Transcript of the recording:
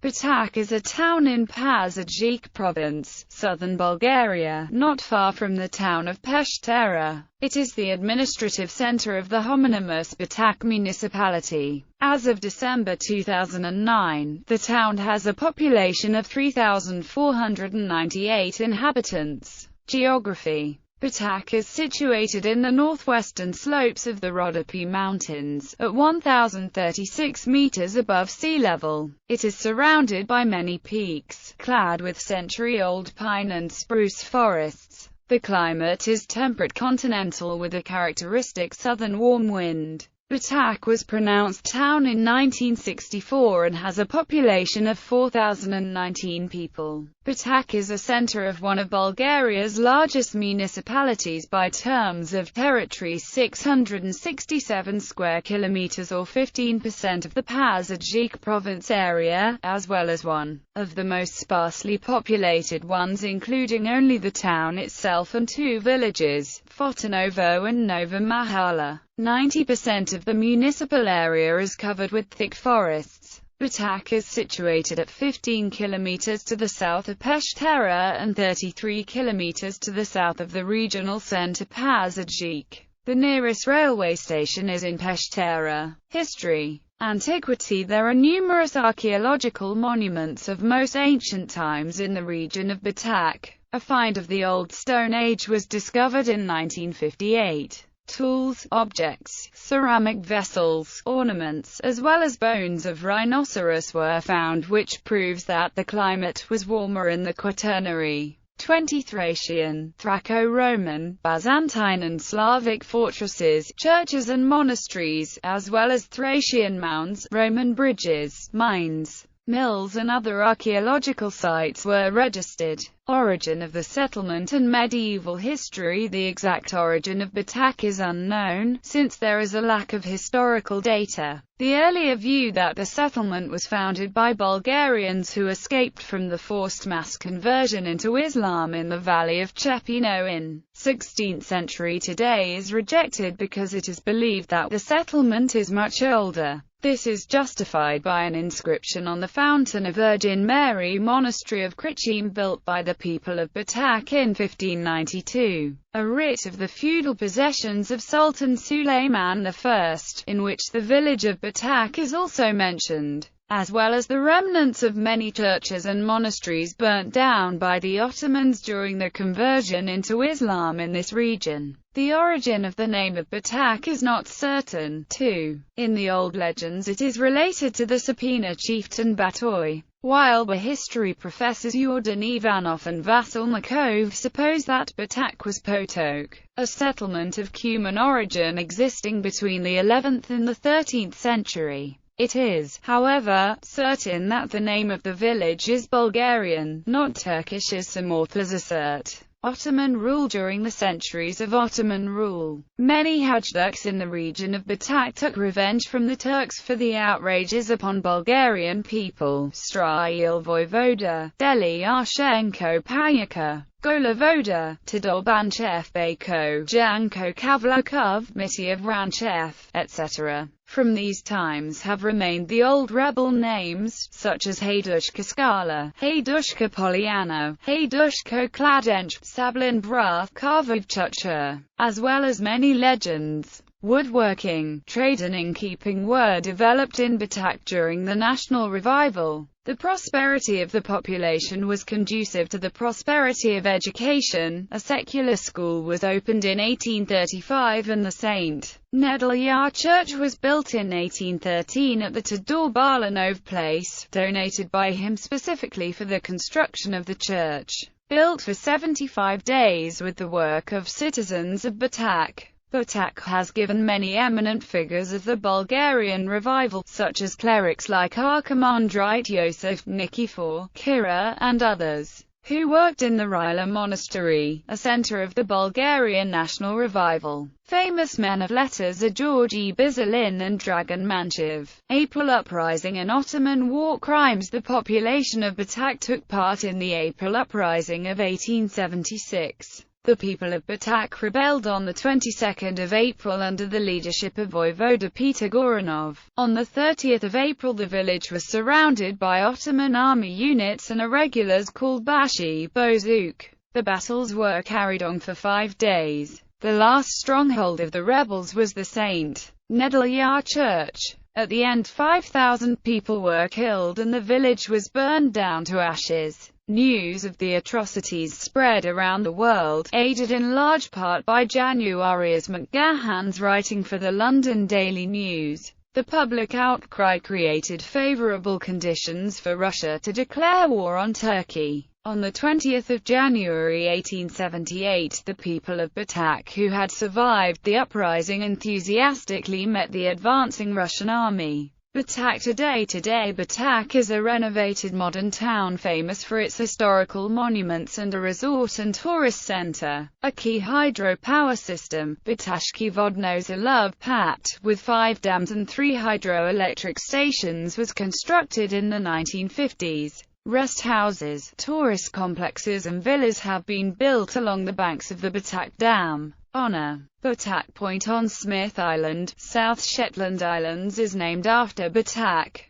Batak is a town in Pazardzhik province, southern Bulgaria, not far from the town of Peshtera. It is the administrative center of the homonymous Batak municipality. As of December 2009, the town has a population of 3,498 inhabitants. Geography: Batak is situated in the northwestern slopes of the Rhodope Mountains, at 1,036 meters above sea level. It is surrounded by many peaks, clad with century-old pine and spruce forests. The climate is temperate continental with a characteristic southern warm wind. Batak was pronounced town in 1964 and has a population of 4,019 people. Batak is a center of one of Bulgaria's largest municipalities by terms of territory, 667 square kilometers or 15% of the Pazardzhik province area, as well as one of the most sparsely populated ones, including only the town itself and two villages, Fotanovo and Nova Mahala. 90% of the municipal area is covered with thick forests. Batak is situated at 15 kilometers to the south of Peshtera and 33 kilometers to the south of the regional center Pazardzhik. The nearest railway station is in Peshtera. History: Antiquity. There are numerous archaeological monuments of most ancient times in the region of Batak. A find of the Old Stone Age was discovered in 1958. Tools, objects, ceramic vessels, ornaments, as well as bones of rhinoceros were found, which proves that the climate was warmer in the Quaternary. 20 Thracian, Thraco-Roman, Byzantine and Slavic fortresses, churches and monasteries, as well as Thracian mounds, Roman bridges, mines, mills and other archaeological sites were registered. Origin of the settlement and medieval history. The exact origin of Batak is unknown, since there is a lack of historical data. The earlier view that the settlement was founded by Bulgarians who escaped from the forced mass conversion into Islam in the valley of Chepino in 16th century today is rejected because it is believed that the settlement is much older. This is justified by an inscription on the fountain of Virgin Mary Monastery of Krichim built by the people of Batak in 1592. A writ of the feudal possessions of Sultan Suleiman I, in which the village of Batak is also mentioned, as well as the remnants of many churches and monasteries burnt down by the Ottomans during the conversion into Islam in this region. The origin of the name of Batak is not certain. 2. In the old legends it is related to the Sapina chieftain Batoy, while the history professors Yordan Ivanov and Vasil Makov suppose that Batak was Potok, a settlement of Cuman origin existing between the 11th and the 13th century. It is, however, certain that the name of the village is Bulgarian, not Turkish as some authors assert. Ottoman rule. During the centuries of Ottoman rule, many Hajduks in the region of Batak took revenge from the Turks for the outrages upon Bulgarian people. Strail Voivoda, Deli Arshenko Payaka, Golovoda, Todorbanchev Beko, Janko Kavlakov, Miti of Ranchev, etc. From these times have remained the old rebel names, such as Haydushka Skala, Haydushka Poliano, Haydushka Kladench, Sablin Brath, Karvov, as well as many legends. Woodworking, trade and innkeeping were developed in Batak during the national revival. The prosperity of the population was conducive to the prosperity of education. A secular school was opened in 1835 and the St. Nedelya Church was built in 1813 at the Todor Balanov place, donated by him specifically for the construction of the church. Built for 75 days with the work of citizens of Batak. Batak has given many eminent figures of the Bulgarian revival, such as clerics like Archimandrite Yosef Nikifor, Kira, and others, who worked in the Rila Monastery, a center of the Bulgarian national revival. Famous men of letters are Georgi Bizalin and Dragan Manchev. April Uprising and Ottoman war crimes. The population of Batak took part in the April Uprising of 1876. The people of Batak rebelled on the 22nd of April under the leadership of Voivode Peter Goranov. On the 30th of April the village was surrounded by Ottoman army units and irregulars called Bashi Bozuk. The battles were carried on for 5 days. The last stronghold of the rebels was the St. Nedelya Church. At the end 5,000 people were killed and the village was burned down to ashes. News of the atrocities spread around the world, aided in large part by Januarius McGahan's writing for the London Daily News. The public outcry created favourable conditions for Russia to declare war on Turkey. On the 20th of January 1878, the people of Batak who had survived the uprising enthusiastically met the advancing Russian army. Batak today Batak is a renovated modern town famous for its historical monuments and a resort and tourist center. A key hydropower system, Batashki Vodno Pat, with 5 dams and 3 hydroelectric stations was constructed in the 1950s. Rest houses, tourist complexes and villas have been built along the banks of the Batak Dam. Honor. Batak Point on Smith Island, South Shetland Islands is named after Batak.